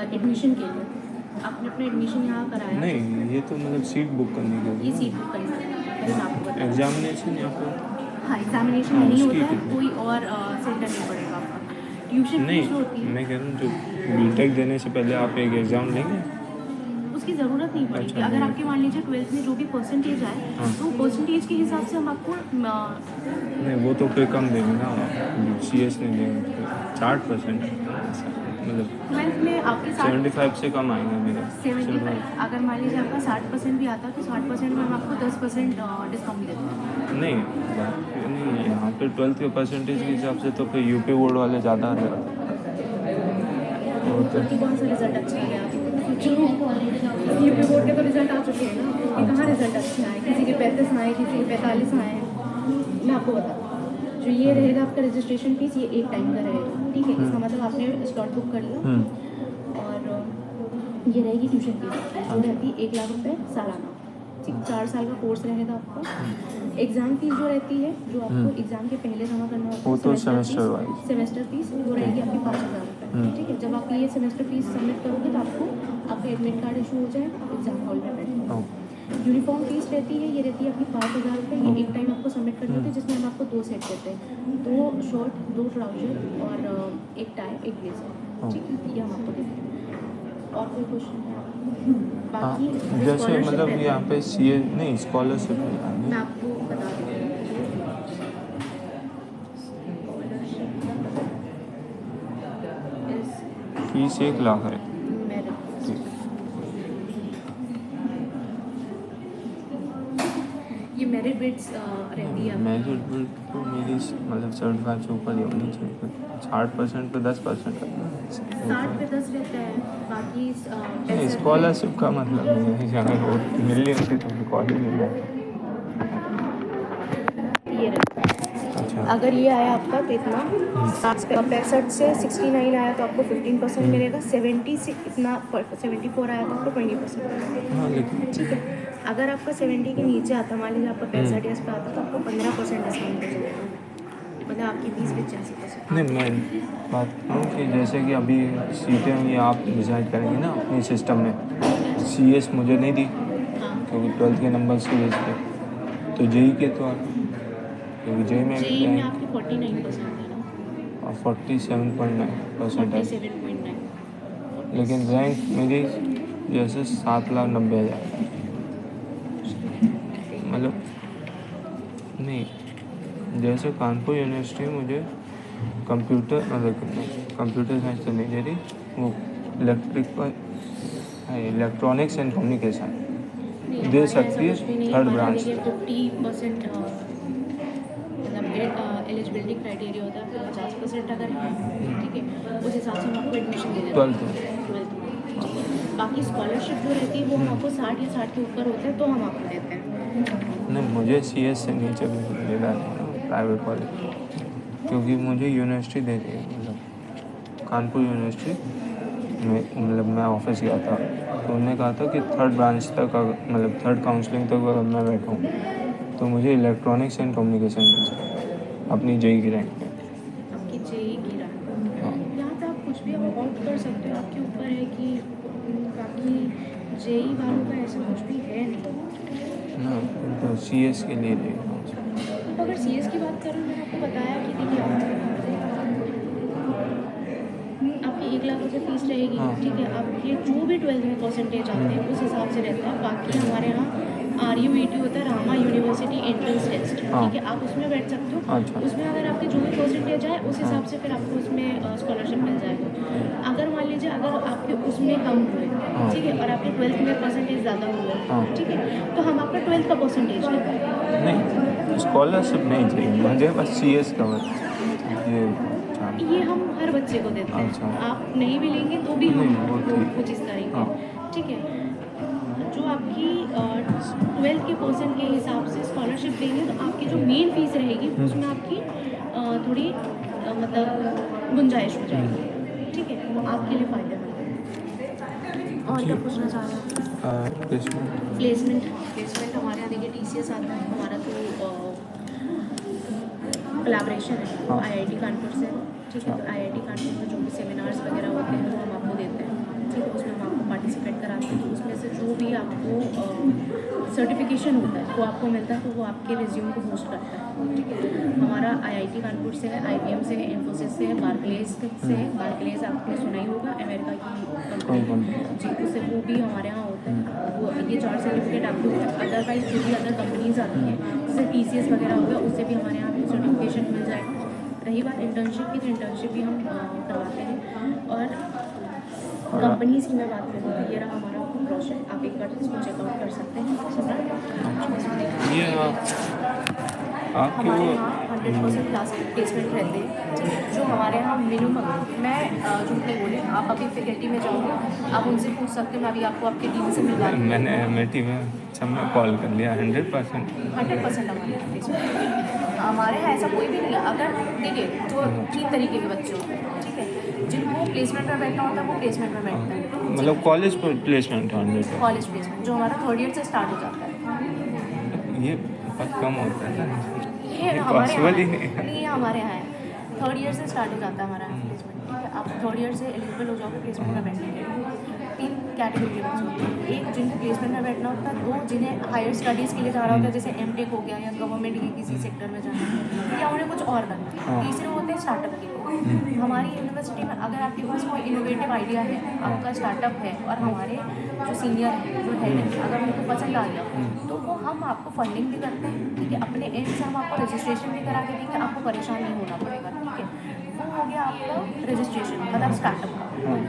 Admission के लिए आपने अपना एडमिशन यहाँ कराया? नहीं, ये तो मतलब सीट बुक करने के लिए। ये सीट बुक करनी है, मैं आपको बता। एग्जामिनेशन या फिर हाँ, एग्जामिनेशन नहीं होता है, कोई और सेंटर नहीं पड़ेगा आपका। ट्यूशन फीस जो होती नहीं, है मैं कह रहा हूँ जो बीटेक देने से पहले आप एक एग्ज़ाम लेंगे। उसकी ज़रूरत नहीं पड़ेगी। अच्छा, अगर आपके मान लीजिए 12th में जो भी परसेंटेज आए हाँ। तो परसेंटेज के हिसाब से हम आपको नहीं, वो तो फिर कम देंगे ना, CS नहीं देंगे 60%, मतलब 12th में आपके 75 से कम आएंगे मेरे। 75। अगर मान लीजिए आपका 60% भी आता है तो 60% में हम आपको 10% डिस्काउंट देते हैं। नहीं, नहीं, यहाँ पे 12th के परसेंटेज के हिसाब से तो फिर यूपी बोर्ड वाले ज़्यादा आ रहे हैं। तो कौन सा रिजल्ट अच्छा है आपको? यूपी बोर्ड के तो रिजल्ट आ चुके हैं ना, कि कहाँ रिजल्ट अच्छे आए, किसी के 35 आए, किसी के 45 आए। मैं आपको बताऊँ, जो ये रहेगा आपका रजिस्ट्रेशन फीस, ये एक टाइम का रहेगा, ठीक है। इसका मतलब आपने स्लॉट बुक कर लिया और ये रहेगी ट्यूशन फीस जो रहती है 1 लाख रुपये सालाना, ठीक। 4 साल का कोर्स रहेगा आपका। एग्ज़ाम फीस जो रहती है, जो आपको एग्ज़ाम के पहले जमा करना होता है, वो तो सेमेस्टर फीस वो रहेगी आपकी 5,000 रुपये, ठीक है। जब आप ये सेमेस्टर फीस सबमिट करोगे तो आपको आपका एडमिट कार्ड इशू हो जाएगा, आप एग्ज़ाम हॉल में बैठेंगे। यूनिफॉर्म फीस रहती है, ये रहती है आपकी 5,000 रुपये। ये एक टाइम आपको सबमिट करनी होती है, जिसमें हम आपको 2 सेट देते हैं, 2 शर्ट, 2 ट्राउजर और एक टाई, एक ब्लेजर, ठीक है। ये हम आपको देते हैं। और कोई क्वेश्चन है? बाकी जैसे मतलब यहाँ पे CA नहीं, स्कॉलरशिप नहीं, मैं आपको बता देती हूँ। फीस 1 लाख है। ये मेरिट बिट्स रहती है। मेरिट बिट तो मेरी मतलब 75 से ऊपर ही होनी चाहिए। 60% पे 10% 60 पे 10 रहता है, बाकी स्कॉलरशिप का मतलब नहीं है, अगर वो मिल रही होती तो कॉलेज मिल जाए। ये रहता है। अच्छा, अगर ये आया आपका तो इतना 65 से 69 आया तो आपको 15% मिलेगा। 70 से इतना 74 आया तो आपको 20%। हाँ, लेकिन ठीक है। अगर आपका 70 के नीचे आता, मान लीजिए आपका 65 इयर्स पे आता तो आपको 15% डिस्काउंट हो जाएगा, मतलब आपकी फीस 85%। नहीं, मैं बात करूँ कि जैसे कि अभी सीटें ये आप डिसाइड करेंगे ना अपनी सिस्टम में, CS मुझे नहीं दी क्योंकि 12th के नंबर से बेस पे, तो JEE के तो क्योंकि JEE में आपकी 49% है ना, और 47.9% है, 47.9। लेकिन रैंक मेरी जैसे 7,90,000 मतलब नहीं, जैसे कानपुर यूनिवर्सिटी मुझे कंप्यूटर साइंस तो नहीं दे रही, वो इलेक्ट्रॉनिक्स एंड कम्युनिकेशन दे सकती है, 3rd ब्रांच। 50% मतलब एलिजिबिलिटी क्राइटेरिया होता है, आपको 50% अगर है, ठीक है, उस हिसाब से हम आपको एडमिशन दे देते हैं 12th में। बाकी स्कॉलरशिप जो रहती है वो हम आपको 60 या 60 के ऊपर होते हैं तो हम आपको देते हैं। नहीं, मुझे CS से नीचे मिला नहीं प्राइवेट कॉलेज, क्योंकि मुझे यूनिवर्सिटी दे रही है, मतलब कानपुर यूनिवर्सिटी में, मतलब मैं ऑफिस गया था तो उन्होंने कहा था कि 3rd ब्रांच तक मतलब 3rd काउंसलिंग तक अगर मैं बैठा हूँ तो मुझे इलेक्ट्रॉनिक्स एंड कम्युनिकेशन मिल सकता अपनी JEE की रैंक पे। आपकी JEE की रैंक, यहाँ पे आप कुछ भी ऑप्ट कर सकते हो, आपके ऊपर है कि बाकी JEE वालों का ऐसा कुछ भी है नहीं ना, तो CS के लिए ले तो अगर CS की बात करूँ, मैंने आपको बताया कि देखिए आपकी 1 लाख रुपये फीस रहेगी, ठीक है। आपके जो भी 12th में परसेंटेज आते हैं उस हिसाब से रहता है। बाकी हमारे यहाँ RUET होता है, रामा यूनिवर्सिटी एंट्रेंस टेस्ट, ठीक है, आप उसमें बैठ सकते हो। उसमें अगर आपके जो भी परसेंटेज आए उस हिसाब से फिर आपको उसमें स्कॉलरशिप मिल जाएगा। अगर मान लीजिए अगर आपके उसमें कम हुए, ठीक है, और आपके 12th में परसेंटेज ज़्यादा हुए, ठीक है, तो हम आपका 12th का परसेंटेज लेते हैं। नहीं, स्कॉलरशिप नहीं चाहिए मुझे, बस CS का ये हम हर बच्चे को देते हैं। अच्छा। आप नहीं भी लेंगे तो भी हम वो चीज़ करेंगे, ठीक है। जो आपकी 12th के परसेंट के हिसाब से स्कॉलरशिप देंगे तो आपकी जो मेन फीस रहेगी उसमें आपकी थोड़ी मतलब गुंजाइश हो जाएगी, ठीक है, वो आपके लिए फ़ायदेमंद है। और क्या पूछना चाह रहे हैं? प्लेसमेंट हमारे यहाँ देखिए TCS आता है, हमारा तो कोलैबोरेशन है IIT कानपुर से, ठीक है। तो IIT कानपुर में जो भी सेमिनार्स वगैरह होते हैं वो हम आपको देते हैं। भी आपको सर्टिफिकेशन होता है वो आपको मिलता है, तो वो आपके रिज्यूम को बूस्ट करता है, ठीक है। हमारा IIT कानपुर से है, IBM से है, इन्फोसिस से है, बार्कलेज से है। बार्कलेज आपने सुना ही होगा, अमेरिका की कंपनी जी, उससे वो भी हमारे यहाँ होता है। वो ये 4 सर्टिफिकेट आपको होता है। अदरवाइज जो भी अदर कंपनीज आती हैं जैसे TCS वगैरह हो गया, उससे भी हमारे यहाँ पे सर्टिफिकेशन मिल जाएगा। रही बात इंटर्नशिप की, तो इंटर्नशिप भी हम करवाते हैं। और कंपनीज की मैं बात करूँ तो ये रहा हमारा प्रोजेक्ट, आप एक बार इसको चेकआउट कर सकते हैं। ये आपके हमारे वो यहाँ 100% क्लास प्लेसमेंट रहते हैं, ठीक है। जो हमारे यहाँ मिनिमम, मैं झूठ नहीं बोली, आप अभी फैकल्टी में जाओगे, आप उनसे पूछ सकते हो, मैं अभी आपको आपके टीम से मिलवा दूँगी। मैंने मेरी में सब में कॉल कर लिया 100%। 100% हमारे यहाँ प्लेसमेंट, हमारे यहाँ ऐसा कोई भी नहीं है। अगर देखिए तो 3 तरीके के बच्चे होते हैं, ठीक है। जिनको प्लेसमेंट में बैठना होता है वो प्लेसमेंट में बैठता है, मतलब कॉलेज प्लेसमेंट 100। कॉलेज प्लेसमेंट जो हमारा 3rd ईयर से स्टार्ट हो जाता है। ये बहुत कम होता है ना, ये ये हमारे यहाँ पॉसिबल ही नहीं है। नहीं, ये हमारे यहाँ है। 3rd ईयर से स्टार्ट हो जाता है हमारा प्लेसमेंट, ठीक है। आप 3rd ईयर से एलिजिबल हो जाओगे प्लेसमेंट में बैठने के लिए। 3 कैटेगरी के बच्चे होते हैं, एक जिनको प्लेसमेंट में बैठना होता है, 2 जिन्हें हायर स्टडीज़ के लिए जाना होता है, जैसे M.Tech हो गया या गवर्नमेंट के किसी सेक्टर में जाना है या उन्हें कुछ और करना है। तीसरे होते हैं स्टार्टअप के लिए। हमारी यूनिवर्सिटी में अगर आपके पास कोई इनोवेटिव आइडिया है, आपका स्टार्टअप है, और हमारे जो सीनियर हैं, जो हेड हैं, अगर उनको पसंद आ गया तो वो हम आपको फंडिंग भी करते हैं, ठीक है। अपने एंड से हम आपको रजिस्ट्रेशन भी करा के देंगे, आपको परेशान नहीं होना पड़ेगा, ठीक है। वो हो गया आपका रजिस्ट्रेशन, मतलब स्टार्टअप का।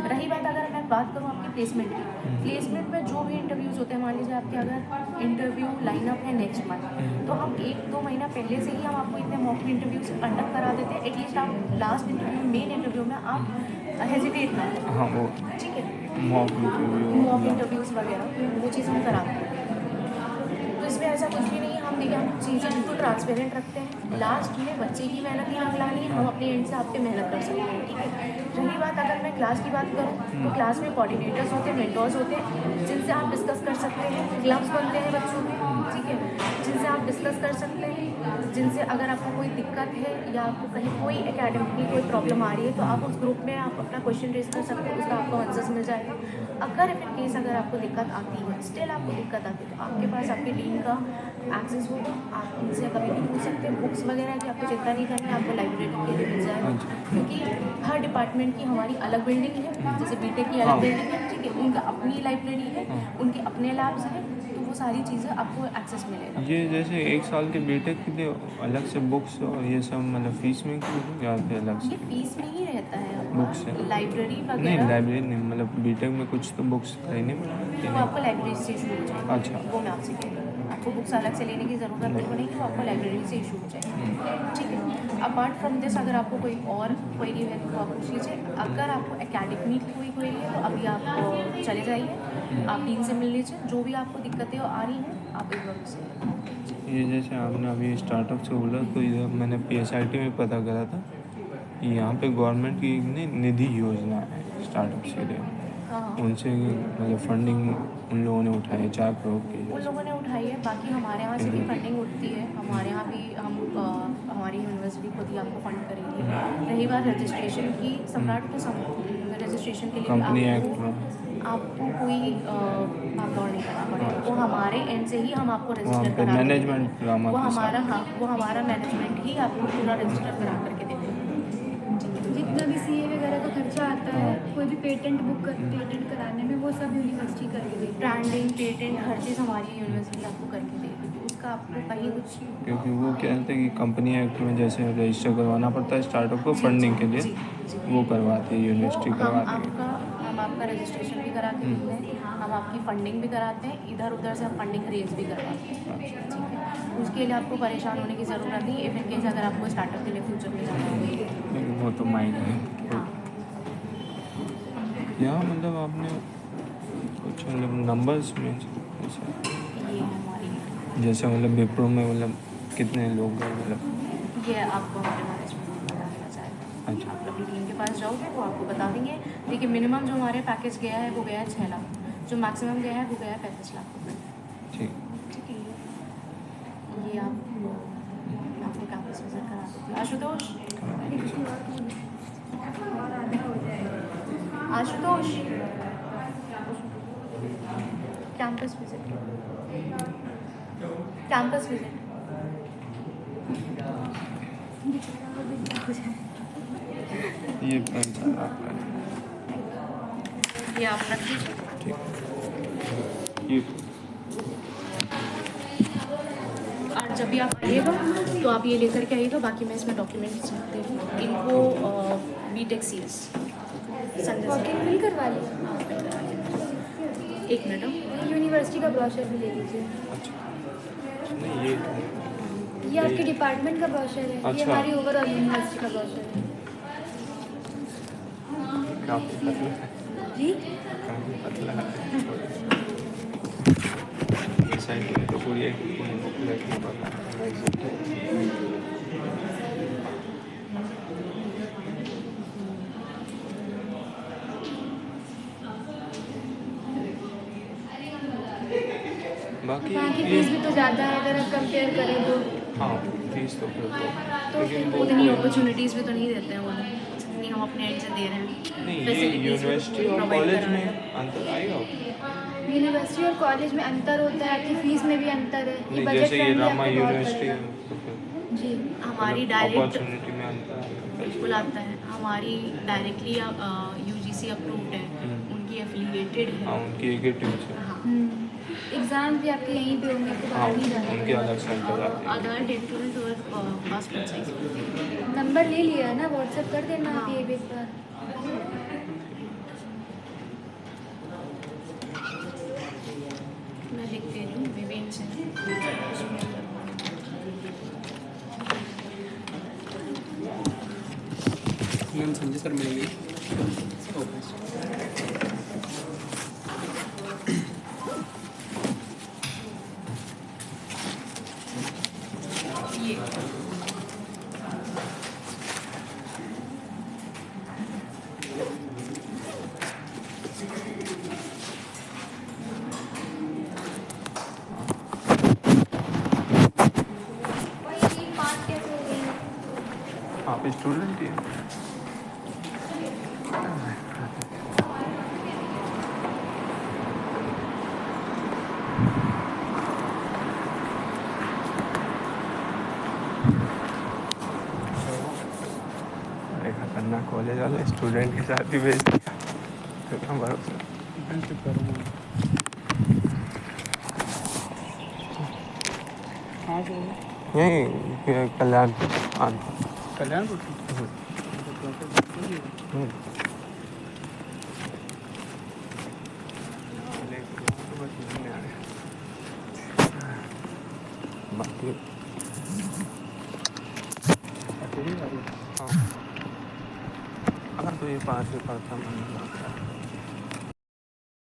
रही बात अगर मैं बात करूँ आपकी प्लेसमेंट की, प्लेसमेंट में जो भी इंटरव्यूज़ होते हैं, मान लीजिए आपके अगर इंटरव्यू लाइनअप है नेक्स्ट मंथ, तो हम 1-2 महीना पहले से ही हम आपको इतने मॉक इंटरव्यूज कंडक्ट करा देते हैं, एटलीस्ट आप लास्ट इंटरव्यू, मेन इंटरव्यू में आप हेजिटेट ना करें, हाँ वो ठीक है। मॉक इंटरव्यूज़ वगैरह वो चीज़ हम कराते हैं। तो इसमें ऐसा कुछ भी नहीं है, हम देखिए हम चीज़ें बिल्कुल ट्रांसपेरेंट रखते हैं। लास्ट में बच्चे की मेहनत नहीं निकलानी है, हम अपने एंड से आप पे मेहनत कर सकते हैं, ठीक है। रही बात अगर मैं क्लास की बात करूँ तो क्लास में कोऑर्डिनेटर्स होते हैं, मेंटर्स होते हैं, जिनसे आप डिस्कस कर सकते हैं। क्लब्स बनते हैं बच्चों के, ठीक है, जिनसे आप डिस्कस कर सकते हैं। जिनसे अगर आपको कोई दिक्कत है या आपको कहीं कोई एकेडमिक की कोई प्रॉब्लम आ रही है, तो आप उस ग्रुप में आप अपना क्वेश्चन रेज कर सकते हैं, उसका आपको आंसर्स मिल जाएगा। अगर इन केस अगर आपको दिक्कत आती है, स्टिल आपको दिक्कत आती है, तो आपके पास आपकी टीम का एक्सेस होगा, आप उनसे कभी भी पूछ सकते हैं। बुक्स वगैरह की आपको चिंता नहीं करनी, आपको लाइब्रेरी के लिए मिल जाएगा, क्योंकि हर डिपार्टमेंट की हमारी अलग बिल्डिंग है। जैसे बीटेक की अलग बिल्डिंग है, ठीक है, उनका अपनी लाइब्रेरी है, उनके अपने लैब्स हैं, तो वो सारी चीज़ें आपको एक्सेस मिलेगा। ये जैसे 1 साल के बीटेक के लिए अलग से बुक्स और ये सब मतलब फीस में या फिर अलग ये से फीस में ही रहता है बुक्स है? लाइब्रेरी नहीं, वगैरह, लाइब्रेरी नहीं, मतलब बीटेक में कुछ तो बुक्स खरीदनी पड़ती वो आपको लाइब्रेरी से इशू हो जाएगी। अच्छा। वो मैं आपसे कह रही हूँ, आपको बुक्स अलग से लेने की ज़रूरत नहीं पड़ेगी, वो आपको लाइब्रेरी से इशू हो जाएगी, ठीक है। अपार्ट फ्रॉम दिस अगर आपको कोई और क्वेरी है तो आप पूछ लीजिए। अगर आपको एकेडमिक कोई क्वेरी है तो अभी आप चले जाइए, आप डीन से मिल लीजिए, जो भी आपको दिक्कतें आ रही हैं आप एक बार से। ये जैसे आपने अभी स्टार्टअप से बोला, तो इधर मैंने PSIT में पता करा था कि यहाँ पे गवर्नमेंट की एक निधि योजना है स्टार्टअप के लिए। हाँ, उनसे मतलब फंडिंग उन लोगों ने उठाई है 4 करोड़ की। उन लोगों ने उठाई है, बाकी हमारे यहाँ से भी फंडिंग उठती है। हमारे यहाँ भी हम हमारी यूनिवर्सिटी खुद ही आपको फंड करेगी। रही बात रजिस्ट्रेशन की, सम्राट तो रजिस्ट्रेशन के लिए कंपनी भी एक्ट में आपको कोई भागदौड़ नहीं करना पड़ेगा, वो हमारे एंड से ही हम आपको वहाँ रजिस्टर पे करा देंगे। मैनेजमेंट ड्रामा वो के हमारा, साथ हाँ, वो हमारा मैनेजमेंट ही आपको पूरा रजिस्टर करा करके देते हैं। जितना भी CA वगैरह का खर्चा आता है, कोई भी पेटेंट कराने में, वो सब यूनिवर्सिटी करके देती है। ब्रांडिंग, पेटेंट, हर चीज़ हमारी यूनिवर्सिटी आपको करके देगी, उसका आपको कहीं कुछ। क्योंकि वो कहते हैं कि कंपनी एक्ट में जैसे रजिस्टर करवाना पड़ता है स्टार्टअप को फंडिंग के लिए, जी। वो करवाती है यूनिवर्सिटी करवाती है। हम आपका रजिस्ट्रेशन भी करा के देते हैं, हम आपकी फंडिंग भी कराते हैं, इधर उधर से हम फंडिंग रेज भी करवाते हैं, ठीक है। उसके लिए आपको परेशान होने की ज़रूरत नहीं। इफ इन केस अगर आपको स्टार्टअप के लिए फ्यूचर में जाना हो, लेकिन वो तो माइंड है। हाँ, यहाँ मतलब आपने कुछ मतलब नंबर्स में जैसे ये हमारी, जैसे मतलब विप्रो में मतलब कितने लोग हैं मतलब? ये आपको हमारे मैनेजमेंट में बताना चाहेगा। अच्छा। आप अपनी टीम के पास जाओगे तो आपको बता देंगे। देखिए मिनिमम जो हमारे पैकेज गया है वो गया है 6 लाख, जो मैक्सिमम गया है वो गया है 35 लाख रुपये, ठीक। ठीक है। ये आपको कैंपस विजिट करा देती हूँ। Ashutosh, Ashutosh, campus visit, campus visit. ये पेन चल रहा है। ये आप रख लीजिए। ठीक। ये और जब भी आप आइएगा तो आप ये लेकर के आइएगा, बाकी मैं इसमें डॉक्यूमेंट्स दे दूँ इनको। बीटेक CS संजय वॉकिंग बिल करवा ली, एक मिनट। यूनिवर्सिटी का ब्रोशर भी ले लीजिए। अच्छा, नहीं ये आपके डिपार्टमेंट का ब्रोशर है, ये अच्छा। हमारी ओवरऑल यूनिवर्सिटी का ब्रोशर है। काफ़ी पतला है, जी काफ़ी पतला है। इस साइड में तो पूरी एक बुक रखनी पड़ता है। बाकी वहाँ की फीस भी तो ज़्यादा है अगर आप कंपेयर करें तो। हाँ, फीस तो फिर तो लेकिन वो उतनी अपॉर्चुनिटीज़ भी तो नहीं देते हैं वो लोग जितनी हम अपने एंड से दे रहे हैं। नहीं, ये Facilities भी यूनिवर्सिटी और provide कॉलेज करा में रहे हैं। अंतर आएगा। यूनिवर्सिटी और कॉलेज में अंतर होता है, आपकी फीस में भी अंतर है। नहीं, बजट जैसे ये फ्रेंडली रामा आपको बहुत यूनिवर्सिटी है पड़ेगा। तो फिर जी हमारी डायरेक्ट अपॉर्चुनिटी में अंतर आएगा। बिल्कुल आता है, हमारी डायरेक्टली UGC अप्रूव्ड है, उनकी एफिलिएटेड है। हाँ, उनकी एक ही टीचर। हाँ, एग्ज़ाम भी आपके यहीं पे होंगे, आपको हाँ, बाहर नहीं जाना उनके अलग सेंटर आते हैं। अदर 10-12 और पासपोर्ट साइज। नंबर ले लिया है ना, व्हाट्सएप कर देना आप हाँ। ये भी एक बार। मैं लिख दे रही हूँ विवेन से। मैम संजय सर मिलेंगे। ये आप स्टूडेंट ही हैं? अरे खतरनाक कॉलेज वाले स्टूडेंट के साथ ही भेज दिया, तो क्या भरोसा। हाँ सर, यही कल्याण कल्याणपुर बाकी हाँ, अगर तो ये 5 रुपये का मन लगता है।